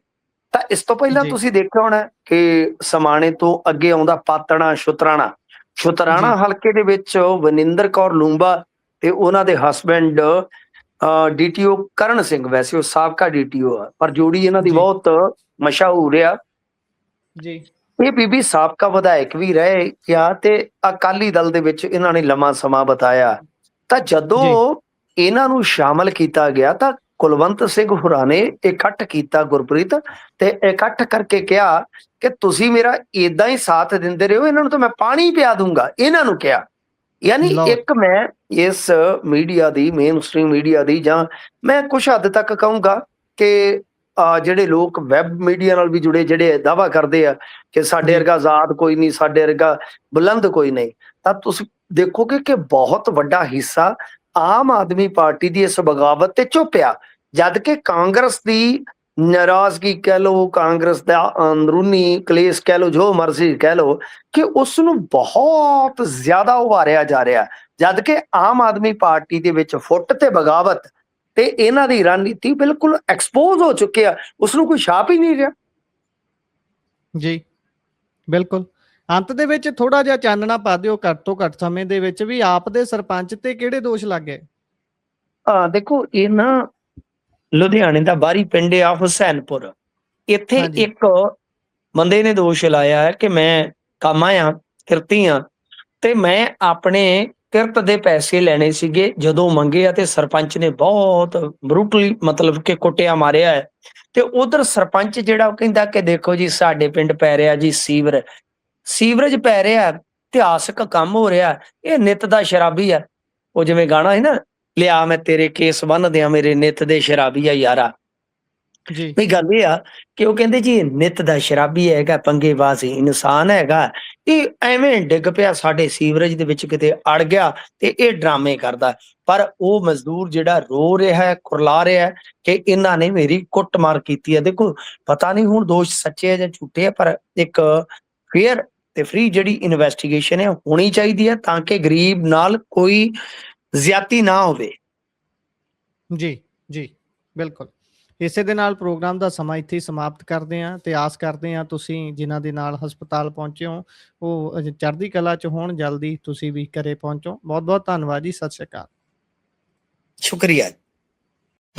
ਤਾਂ ਇਸ ਤੋਂ ਪਹਿਲਾਂ ਤੁਸੀਂ ਦੇਖਿਆ ਹੋਣਾ ਕਿ ਸਮਾਣੇ ਤੋਂ ਅੱਗੇ ਆਉਂਦਾ ਪਾਤਣਾ ਸ਼ੁਤਰਾਣਾ ਹਲਕੇ ਦੇ ਵਿੱਚ ਵਨਿੰਦਰ ਕੌਰ ਲੂੰਬਾ ਤੇ ਉਹਨਾਂ ਦੇ ਹਸਬੈਂਡ DTO ਕਰਨ ਸਿੰਘ, ਵੈਸੇ ਉਹ ਸਾਬਕਾ DTO ਆ ਪਰ ਜੋੜੀ ਇਹਨਾਂ ਦੀ ਬਹੁਤ ਮਸ਼ਹੂਰ ਆ ਜੀ। ਇਹ ਬੀਬੀ ਸਾਬਕਾ ਵਿਧਾਇਕ ਵੀ ਰਹੇ ਕਿਹਾ ਤੇ ਅਕਾਲੀ ਦਲ ਦੇ ਵਿੱਚ ਇਹਨਾਂ ਨੇ ਲੰਮਾ ਸਮਾਂ ਬਿਤਾਇਆ। ਤਾਂ ਜਦੋਂ ਇਹਨਾਂ ਨੂੰ ਸ਼ਾਮਲ ਕੀਤਾ ਗਿਆ ਤਾਂ ਕੁਲਵੰਤ ਸਿੰਘ ਹੋਰਾਂ ਨੇ ਇਕੱਠ ਕੀਤਾ ਗੁਰਪ੍ਰੀਤ, ਤੇ ਇਕੱਠ ਕਰਕੇ ਕਿਹਾ ਕਿ ਤੁਸੀਂ ਮੇਰਾ ਏਦਾਂ ਹੀ ਸਾਥ ਦਿੰਦੇ ਰਹੋ, ਇਹਨਾਂ ਨੂੰ ਤਾਂ ਮੈਂ ਪਾਣੀ ਪਿਆ ਦੂੰਗਾ, ਇਹਨਾਂ ਨੂੰ ਕਿਹਾ। ਯਾਨੀ ਇੱਕ ਮੈਂ ਇਸ ਮੀਡੀਆ ਦੀ, ਮੇਨ ਸਟ੍ਰੀਮ ਮੀਡੀਆ ਦੀ, ਜਾਂ ਮੈਂ ਕੁਝ ਹੱਦ ਤੱਕ ਕਹੂੰਗਾ ਕਿ ਜਿਹੜੇ ਲੋਕ ਵੈਬ ਮੀਡੀਆ ਨਾਲ ਵੀ ਜੁੜੇ, ਜਿਹੜੇ ਦਾਅਵਾ ਕਰਦੇ ਆ ਕਿ ਸਾਡੇ ਵਰਗਾ ਆਜ਼ਾਦ ਕੋਈ ਨਹੀਂ, ਸਾਡੇ ਵਰਗਾ ਬੁਲੰਦ ਕੋਈ ਨਹੀਂ, ਤਾਂ ਤੁਸੀਂ ਦੇਖੋਗੇ ਕਿ ਬਹੁਤ ਵੱਡਾ ਹਿੱਸਾ ਆਮ ਆਦਮੀ ਪਾਰਟੀ ਦੀ ਇਸ ਬਗਾਵਤ ਤੇ ਚੁੱਪ ਆ, ਜਦ ਕਿ ਕਾਂਗਰਸ ਦੀ ਨਾਰਾਜ਼ਗੀ ਕਹਿ ਲਓ, ਕਾਂਗਰਸ ਦਾ ਅੰਦਰੂਨੀ ਕਲੇਸ਼ ਕਹਿ ਲਓ, ਜੋ ਮਰਜ਼ੀ ਕਹਿ ਲਓ, ਕਿ ਉਸ ਨੂੰ ਬਹੁਤ ਜ਼ਿਆਦਾ ਉਭਾਰਿਆ ਜਾ ਰਿਹਾ, ਜਦ ਕਿ ਆਮ ਆਦਮੀ ਪਾਰਟੀ ਦੇ ਵਿੱਚ ਫੁੱਟ ਤੇ ਬਗਾਵਤ ਤੇ ਇਹਨਾਂ ਦੀ ਰਣਨੀਤੀ ਬਿਲਕੁਲ ਐਕਸਪੋਜ਼ ਹੋ ਚੁੱਕੇ ਆ, ਉਸ ਨੂੰ ਕੋਈ ਛਾਪ ਹੀ ਨਹੀਂ ਰਿਹਾ। ਜੀ ਬਿਲਕੁਲ। ਅੰਤ ਦੇ ਵਿੱਚ ਥੋੜਾ ਜਿਹਾ ਚਾਨਣਾ ਪਾ ਦਿਓ, ਘੱਟ ਤੋਂ ਘੱਟ ਸਮੇਂ ਦੇ ਵਿੱਚ ਵੀ ਆਪ ਦੇ ਸਰਪੰਚ ਤੇ ਕਿਹੜੇ ਦੋਸ਼ ਲੱਗ ਗਏ? ਦੇਖੋ, ਇਹ ਨਾ ਲੁਧਿਆਣੇ ਦਾ ਬਾਹਰੀ ਪਿੰਡ ਆ ਹੁਸੈਨਪੁਰ, ਇੱਥੇ ਇੱਕ ਬੰਦੇ ਨੇ ਦੋਸ਼ ਲਾਇਆ ਹੈ ਕਿ ਮੈਂ ਕਾਮਾ ਆ, ਕਿਰਤੀ ਆ, ਤੇ ਮੈਂ ਆਪਣੇ ਕਿਰਤ ਦੇ ਪੈਸੇ ਲੈਣੇ ਸੀਗੇ, ਜਦੋਂ ਮੰਗੇ ਆ ਤੇ ਸਰਪੰਚ ਨੇ ਬਹੁਤ ਬਰੂਟਲੀ ਮਤਲਬ ਕਿ ਕੁੱਟਿਆ ਮਾਰਿਆ ਹੈ। ਤੇ ਉਧਰ ਸਰਪੰਚ ਜਿਹੜਾ ਉਹ ਕਹਿੰਦਾ ਕਿ ਦੇਖੋ ਜੀ ਸਾਡੇ ਪਿੰਡ ਪੈ ਰਿਹਾ ਜੀ ਸੀਵਰੇਜ ਪੈ ਰਿਹਾ, ਇਤਿਹਾਸਕ ਕੰਮ ਹੋ ਰਿਹਾ, ਇਹ ਨਿੱਤ ਦਾ ਸ਼ਰਾਬੀ ਆ। ਉਹ ਜਿਵੇਂ ਗਾਣਾ ਹੈ ਨਾ, ਲਿਆ ਮੈਂ ਤੇਰੇ ਕੇਸ ਬੰਨ ਦਿਆਂ ਮੇਰੇ ਨਿੱਤ ਦੇ ਸ਼ਰਾਬੀ ਆ ਯਾਰਾ। ਵੀ ਗੱਲ ਇਹ ਆ ਕਿ ਉਹ ਕਹਿੰਦੇ ਜੀ ਨਿੱਤ ਦਾ ਸ਼ਰਾਬੀ ਹੈਗਾ, ਪੰਗੇਬਾਜ਼ ਇਨਸਾਨ ਹੈਗਾ, ਇਹ ਐਵੇਂ ਡਿੱਗ ਪਿਆ ਸਾਡੇ ਸੀਵਰੇਜ ਦੇ ਵਿੱਚ, ਕਿਤੇ ਅੜ ਗਿਆ ਤੇ ਇਹ ਡਰਾਮੇ ਕਰਦਾ। ਪਰ ਉਹ ਮਜ਼ਦੂਰ ਜਿਹੜਾ ਰੋ ਰਿਹਾ ਹੈ, ਕੁਰਲਾ ਰਿਹਾ ਹੈ ਕਿ ਇਹਨਾਂ ਨੇ ਮੇਰੀ ਕੁੱਟਮਾਰ ਕੀਤੀ ਹੈ। ਦੇਖੋ, ਪਤਾ ਨਹੀਂ ਹੁਣ ਦੋਸ਼ ਸੱਚੇ ਹੈ ਜਾਂ ਝੂਠੇ ਹੈ, ਪਰ ਇੱਕ ਫੇਅਰ ਤੇ ਫ੍ਰੀ ਜਿਹੜੀ ਇਨਵੈਸਟੀਗੇਸ਼ਨ ਹੈ ਹੋਣੀ ਚਾਹੀਦੀ ਹੈ ਤਾਂ ਕਿ ਗਰੀਬ ਨਾਲ ਕੋਈ ਜ਼ਿਆਦਤੀ ਨਾ ਹੋਵੇ। ਜੀ ਬਿਲਕੁਲ। ਇਸੇ ਦੇ ਨਾਲ ਪ੍ਰੋਗਰਾਮ ਦਾ ਸਮਾਂ ਇੱਥੇ ਸਮਾਪਤ ਕਰਦੇ ਹਾਂ ਤੇ ਆਸ ਕਰਦੇ ਹਾਂ ਤੁਸੀਂ ਜਿਨ੍ਹਾਂ ਦੇ ਨਾਲ ਹਸਪਤਾਲ ਪਹੁੰਚੇ ਹੋ ਉਹ ਚੜ੍ਹਦੀ ਕਲਾ 'ਚ ਹੋਣ, ਜਲਦੀ ਤੁਸੀਂ ਵੀ ਘਰੇ ਪਹੁੰਚੋ। ਬਹੁਤ ਬਹੁਤ ਧੰਨਵਾਦ ਜੀ, ਸਤਿ ਸ਼੍ਰੀ ਅਕਾਲ। ਸ਼ੁਕਰੀਆ।